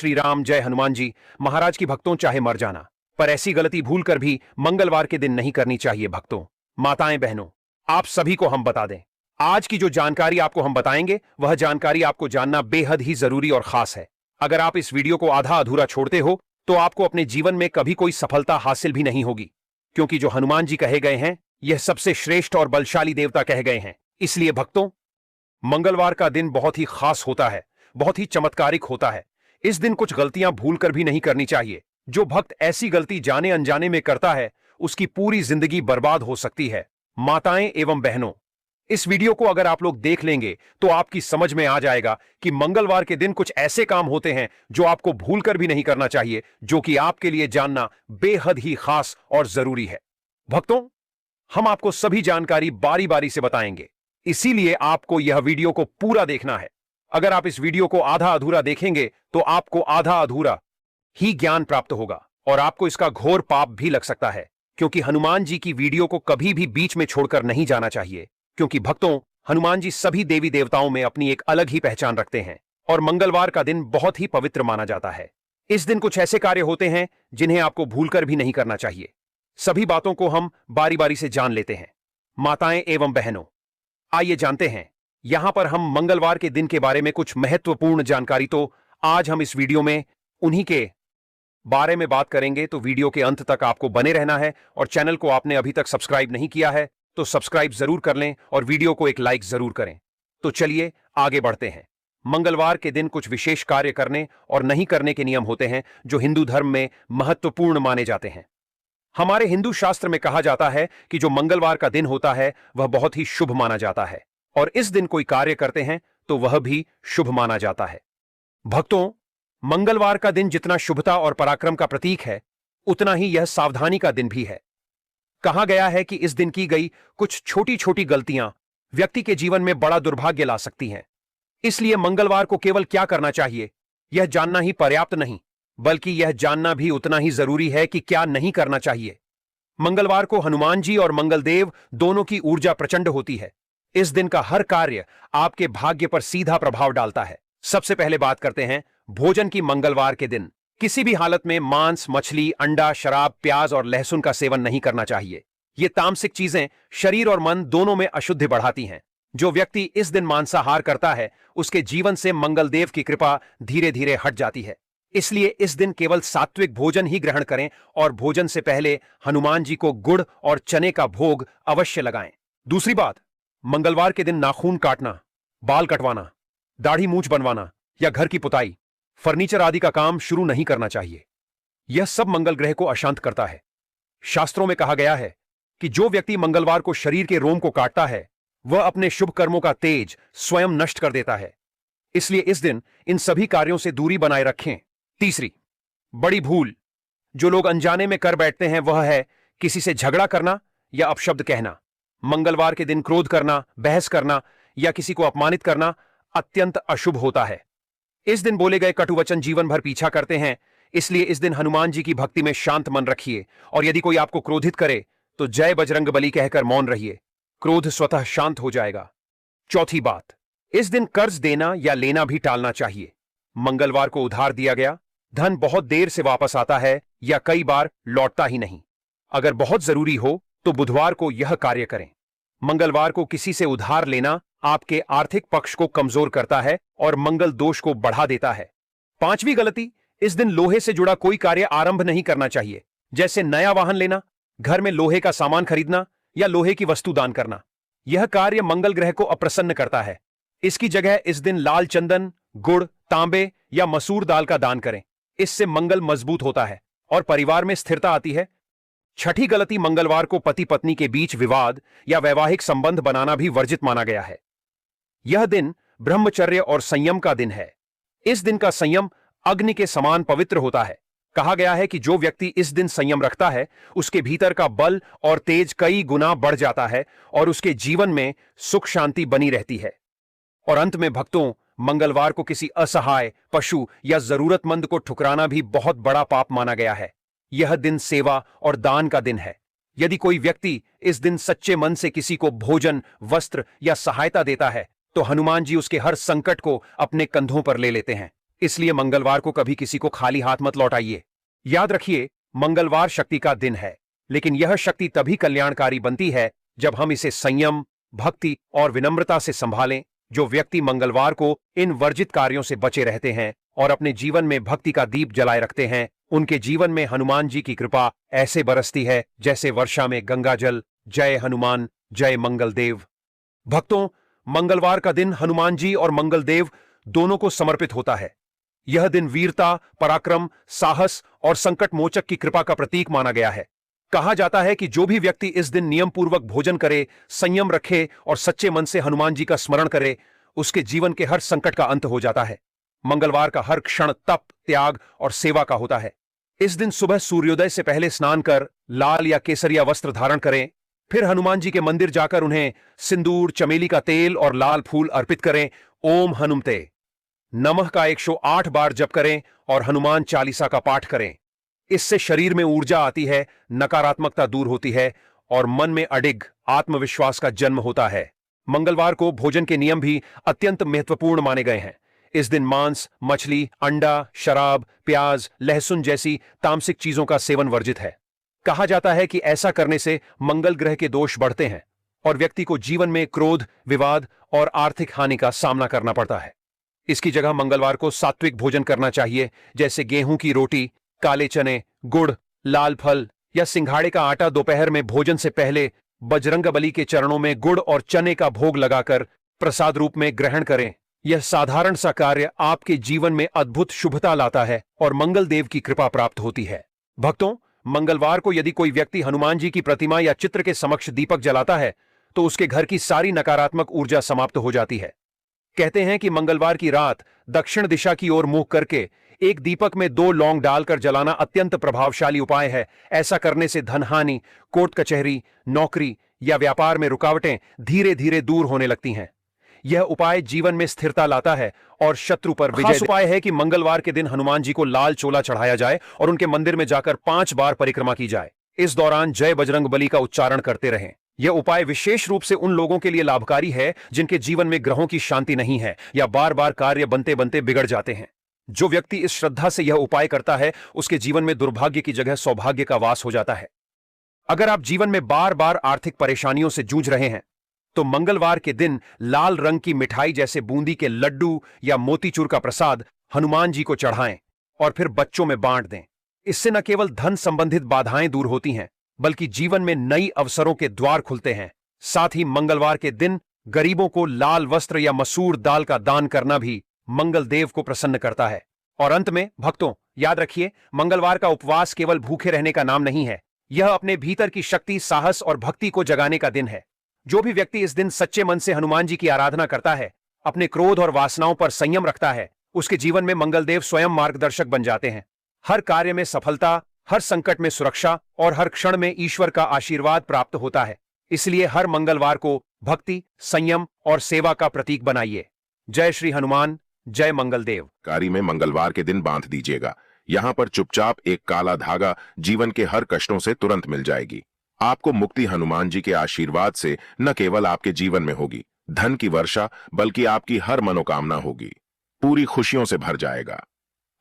श्री राम, जय हनुमान जी। महाराज की भक्तों, चाहे मर जाना, पर ऐसी गलती भूल कर भी मंगलवार के दिन नहीं करनी चाहिए। भक्तों, माताएं, बहनों, आप सभी को हम बता दें, आज की जो जानकारी आपको हम बताएंगे, वह जानकारी आपको जानना बेहद ही जरूरी और खास है। अगर आप इस वीडियो को आधा अधूरा छोड़ते हो तो आपको अपने जीवन में कभी कोई सफलता हासिल भी नहीं होगी, क्योंकि जो हनुमान जी कहे गए हैं, यह सबसे श्रेष्ठ और बलशाली देवता कहे गए हैं। इसलिए भक्तों, मंगलवार का दिन बहुत ही खास होता है, बहुत ही चमत्कारिक होता है। इस दिन कुछ गलतियां भूल कर भी नहीं करनी चाहिए। जो भक्त ऐसी गलती जाने अनजाने में करता है, उसकी पूरी जिंदगी बर्बाद हो सकती है। माताएं एवं बहनों, इस वीडियो को अगर आप लोग देख लेंगे तो आपकी समझ में आ जाएगा कि मंगलवार के दिन कुछ ऐसे काम होते हैं जो आपको भूल कर भी नहीं करना चाहिए, जो कि आपके लिए जानना बेहद ही खास और जरूरी है। भक्तों, हम आपको सभी जानकारी बारी बारी से बताएंगे, इसीलिए आपको यह वीडियो को पूरा देखना है। अगर आप इस वीडियो को आधा अधूरा देखेंगे तो आपको आधा अधूरा ही ज्ञान प्राप्त होगा और आपको इसका घोर पाप भी लग सकता है, क्योंकि हनुमान जी की वीडियो को कभी भी बीच में छोड़कर नहीं जाना चाहिए। क्योंकि भक्तों, हनुमान जी सभी देवी देवताओं में अपनी एक अलग ही पहचान रखते हैं और मंगलवार का दिन बहुत ही पवित्र माना जाता है। इस दिन कुछ ऐसे कार्य होते हैं जिन्हें आपको भूलकर भी नहीं करना चाहिए। सभी बातों को हम बारी बारी से जान लेते हैं। माताएं एवं बहनों, आइए जानते हैं। यहां पर हम मंगलवार के दिन के बारे में कुछ महत्वपूर्ण जानकारी, तो आज हम इस वीडियो में उन्हीं के बारे में बात करेंगे। तो वीडियो के अंत तक आपको बने रहना है और चैनल को आपने अभी तक सब्सक्राइब नहीं किया है तो सब्सक्राइब जरूर कर लें और वीडियो को एक लाइक जरूर करें। तो चलिए आगे बढ़ते हैं। मंगलवार के दिन कुछ विशेष कार्य करने और नहीं करने के नियम होते हैं जो हिंदू धर्म में महत्वपूर्ण माने जाते हैं। हमारे हिंदू शास्त्र में कहा जाता है कि जो मंगलवार का दिन होता है वह बहुत ही शुभ माना जाता है और इस दिन कोई कार्य करते हैं तो वह भी शुभ माना जाता है। भक्तों, मंगलवार का दिन जितना शुभता और पराक्रम का प्रतीक है, उतना ही यह सावधानी का दिन भी है। कहा गया है कि इस दिन की गई कुछ छोटी छोटी गलतियां व्यक्ति के जीवन में बड़ा दुर्भाग्य ला सकती हैं। इसलिए मंगलवार को केवल क्या करना चाहिए यह जानना ही पर्याप्त नहीं, बल्कि यह जानना भी उतना ही जरूरी है कि क्या नहीं करना चाहिए। मंगलवार को हनुमान जी और मंगलदेव दोनों की ऊर्जा प्रचंड होती है। इस दिन का हर कार्य आपके भाग्य पर सीधा प्रभाव डालता है। सबसे पहले बात करते हैं भोजन की। मंगलवार के दिन किसी भी हालत में मांस, मछली, अंडा, शराब, प्याज और लहसुन का सेवन नहीं करना चाहिए। ये तामसिक चीजें शरीर और मन दोनों में अशुद्धि बढ़ाती हैं। जो व्यक्ति इस दिन मांसाहार करता है, उसके जीवन से मंगलदेव की कृपा धीरे धीरे हट जाती है। इसलिए इस दिन केवल सात्विक भोजन ही ग्रहण करें और भोजन से पहले हनुमान जी को गुड़ और चने का भोग अवश्य लगाएं। दूसरी बात, मंगलवार के दिन नाखून काटना, बाल कटवाना, दाढ़ी मूंछ बनवाना या घर की पुताई, फर्नीचर आदि का काम शुरू नहीं करना चाहिए। यह सब मंगल ग्रह को अशांत करता है। शास्त्रों में कहा गया है कि जो व्यक्ति मंगलवार को शरीर के रोम को काटता है, वह अपने शुभ कर्मों का तेज स्वयं नष्ट कर देता है। इसलिए इस दिन इन सभी कार्यों से दूरी बनाए रखें। तीसरी बड़ी भूल जो लोग अनजाने में कर बैठते हैं वह है किसी से झगड़ा करना या अपशब्द कहना। मंगलवार के दिन क्रोध करना, बहस करना या किसी को अपमानित करना अत्यंत अशुभ होता है। इस दिन बोले गए कटु वचन जीवन भर पीछा करते हैं। इसलिए इस दिन हनुमान जी की भक्ति में शांत मन रखिए और यदि कोई आपको क्रोधित करे तो जय बजरंगबली कहकर मौन रहिए। क्रोध स्वतः शांत हो जाएगा। चौथी बात, इस दिन कर्ज देना या लेना भी टालना चाहिए। मंगलवार को उधार दिया गया धन बहुत देर से वापस आता है या कई बार लौटता ही नहीं। अगर बहुत जरूरी हो तो बुधवार को यह कार्य करें। मंगलवार को किसी से उधार लेना आपके आर्थिक पक्ष को कमजोर करता है और मंगल दोष को बढ़ा देता है। पांचवी गलती, इस दिन लोहे से जुड़ा कोई कार्य आरंभ नहीं करना चाहिए, जैसे नया वाहन लेना, घर में लोहे का सामान खरीदना या लोहे की वस्तु दान करना। यह कार्य मंगल ग्रह को अप्रसन्न करता है। इसकी जगह इस दिन लाल चंदन, गुड़, तांबे या मसूर दाल का दान करें। इससे मंगल मजबूत होता है और परिवार में स्थिरता आती है। छठी गलती, मंगलवार को पति पत्नी के बीच विवाद या वैवाहिक संबंध बनाना भी वर्जित माना गया है। यह दिन ब्रह्मचर्य और संयम का दिन है। इस दिन का संयम अग्नि के समान पवित्र होता है। कहा गया है कि जो व्यक्ति इस दिन संयम रखता है, उसके भीतर का बल और तेज कई गुना बढ़ जाता है और उसके जीवन में सुख शांति बनी रहती है। और अंत में भक्तों, मंगलवार को किसी असहाय, पशु या जरूरतमंद को ठुकराना भी बहुत बड़ा पाप माना गया है। यह दिन सेवा और दान का दिन है। यदि कोई व्यक्ति इस दिन सच्चे मन से किसी को भोजन, वस्त्र या सहायता देता है तो हनुमान जी उसके हर संकट को अपने कंधों पर ले लेते हैं। इसलिए मंगलवार को कभी किसी को खाली हाथ मत लौटाइए। याद रखिए, मंगलवार शक्ति का दिन है, लेकिन यह शक्ति तभी कल्याणकारी बनती है जब हम इसे संयम, भक्ति और विनम्रता से संभालें। जो व्यक्ति मंगलवार को इन वर्जित कार्यों से बचे रहते हैं और अपने जीवन में भक्ति का दीप जलाए रखते हैं, उनके जीवन में हनुमान जी की कृपा ऐसे बरसती है जैसे वर्षा में गंगा जल। जय हनुमान, जय मंगलदेव। भक्तों, मंगलवार का दिन हनुमान जी और मंगलदेव दोनों को समर्पित होता है। यह दिन वीरता, पराक्रम, साहस और संकट मोचक की कृपा का प्रतीक माना गया है। कहा जाता है कि जो भी व्यक्ति इस दिन नियम पूर्वक भोजन करे, संयम रखे और सच्चे मन से हनुमान जी का स्मरण करे, उसके जीवन के हर संकट का अंत हो जाता है। मंगलवार का हर क्षण तप, त्याग और सेवा का होता है। इस दिन सुबह सूर्योदय से पहले स्नान कर लाल या केसरिया वस्त्र धारण करें। फिर हनुमान जी के मंदिर जाकर उन्हें सिंदूर, चमेली का तेल और लाल फूल अर्पित करें। ओम हनुमते नमः का 108 बार जप करें और हनुमान चालीसा का पाठ करें। इससे शरीर में ऊर्जा आती है, नकारात्मकता दूर होती है और मन में अडिग आत्मविश्वास का जन्म होता है। मंगलवार को भोजन के नियम भी अत्यंत महत्वपूर्ण माने गए हैं। इस दिन मांस, मछली, अंडा, शराब, प्याज, लहसुन जैसी तामसिक चीजों का सेवन वर्जित है। कहा जाता है कि ऐसा करने से मंगल ग्रह के दोष बढ़ते हैं और व्यक्ति को जीवन में क्रोध, विवाद और आर्थिक हानि का सामना करना पड़ता है। इसकी जगह मंगलवार को सात्विक भोजन करना चाहिए, जैसे गेहूं की रोटी, काले चने, गुड़, लाल फल या सिंघाड़े का आटा। दोपहर में भोजन से पहले बजरंगबली के चरणों में गुड़ और चने का भोग लगाकर प्रसाद रूप में ग्रहण करें। यह साधारण सा कार्य आपके जीवन में अद्भुत शुभता लाता है और मंगल देव की कृपा प्राप्त होती है। भक्तों, मंगलवार को यदि कोई व्यक्ति हनुमान जी की प्रतिमा या चित्र के समक्ष दीपक जलाता है तो उसके घर की सारी नकारात्मक ऊर्जा समाप्त हो जाती है। कहते हैं कि मंगलवार की रात दक्षिण दिशा की ओर मुंह करके एक दीपक में 2 लौंग डालकर जलाना अत्यंत प्रभावशाली उपाय है। ऐसा करने से धनहानि, कोर्ट कचहरी, नौकरी या व्यापार में रुकावटें धीरे धीरे दूर होने लगती हैं। यह उपाय जीवन में स्थिरता लाता है और शत्रु पर विजय। खास उपाय है कि मंगलवार के दिन हनुमान जी को लाल चोला चढ़ाया जाए और उनके मंदिर में जाकर 5 बार परिक्रमा की जाए। इस दौरान जय बजरंगबली का उच्चारण करते रहें। यह उपाय विशेष रूप से उन लोगों के लिए लाभकारी है जिनके जीवन में ग्रहों की शांति नहीं है या बार बार कार्य बनते बनते बिगड़ जाते हैं। जो व्यक्ति इस श्रद्धा से यह उपाय करता है, उसके जीवन में दुर्भाग्य की जगह सौभाग्य का वास हो जाता है। अगर आप जीवन में बार बार आर्थिक परेशानियों से जूझ रहे हैं तो मंगलवार के दिन लाल रंग की मिठाई जैसे बूंदी के लड्डू या मोतीचूर का प्रसाद हनुमान जी को चढ़ाएं और फिर बच्चों में बांट दें। इससे न केवल धन संबंधित बाधाएं दूर होती हैं, बल्कि जीवन में नई अवसरों के द्वार खुलते हैं। साथ ही मंगलवार के दिन गरीबों को लाल वस्त्र या मसूर दाल का दान करना भी मंगल देव को प्रसन्न करता है। और अंत में भक्तों, याद रखिए, मंगलवार का उपवास केवल भूखे रहने का नाम नहीं है। यह अपने भीतर की शक्ति, साहस और भक्ति को जगाने का दिन है। जो भी व्यक्ति इस दिन सच्चे मन से हनुमान जी की आराधना करता है, अपने क्रोध और वासनाओं पर संयम रखता है, उसके जीवन में मंगलदेव स्वयं मार्गदर्शक बन जाते हैं। हर कार्य में सफलता, हर संकट में सुरक्षा और हर क्षण में ईश्वर का आशीर्वाद प्राप्त होता है। इसलिए हर मंगलवार को भक्ति, संयम और सेवा का प्रतीक बनाइए। जय श्री हनुमान, जय मंगलदेव। कारी में मंगलवार के दिन बांध दीजिएगा। यहाँ पर चुपचाप एक काला धागा जीवन के हर कष्टों से तुरंत मिल जाएगी। आपको मुक्ति हनुमान जी के आशीर्वाद से न केवल आपके जीवन में होगी धन की वर्षा, बल्कि आपकी हर मनोकामना होगी पूरी खुशियों से भर जाएगा।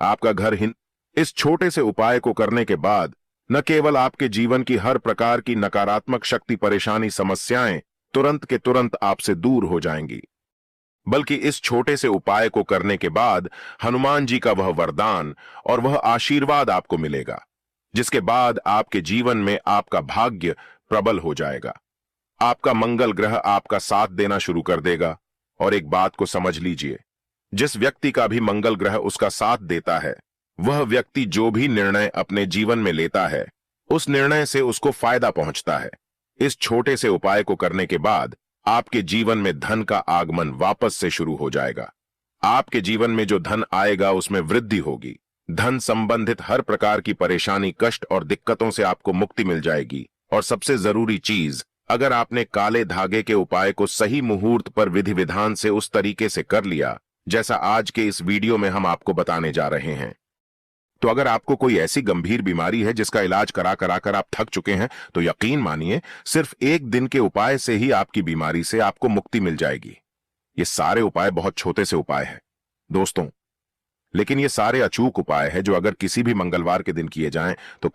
आपका घर हिंद इस छोटे से उपाय को करने के बाद न केवल आपके जीवन की हर प्रकार की नकारात्मक शक्ति, परेशानी, समस्याएं तुरंत के तुरंत आपसे दूर हो जाएंगी, बल्कि इस छोटे से उपाय को करने के बाद हनुमान जी का वह वरदान और वह आशीर्वाद आपको मिलेगा, जिसके बाद आपके जीवन में आपका भाग्य प्रबल हो जाएगा। आपका मंगल ग्रह आपका साथ देना शुरू कर देगा। और एक बात को समझ लीजिए, जिस व्यक्ति का भी मंगल ग्रह उसका साथ देता है, वह व्यक्ति जो भी निर्णय अपने जीवन में लेता है, उस निर्णय से उसको फायदा पहुंचता है। इस छोटे से उपाय को करने के बाद आपके जीवन में धन का आगमन वापस से शुरू हो जाएगा। आपके जीवन में जो धन आएगा उसमें वृद्धि होगी। धन संबंधित हर प्रकार की परेशानी, कष्ट और दिक्कतों से आपको मुक्ति मिल जाएगी। और सबसे जरूरी चीज, अगर आपने काले धागे के उपाय को सही मुहूर्त पर विधि विधान से उस तरीके से कर लिया जैसा आज के इस वीडियो में हम आपको बताने जा रहे हैं, तो अगर आपको कोई ऐसी गंभीर बीमारी है जिसका इलाज करा करा कर आप थक चुके हैं, तो यकीन मानिए सिर्फ एक दिन के उपाय से ही आपकी बीमारी से आपको मुक्ति मिल जाएगी। ये सारे उपाय बहुत छोटे से उपाय हैं। दोस्तों, लेकिन ये सारे अचूक उपाय हैं जो अगर किसी भी मंगलवार के दिन किए जाएं तो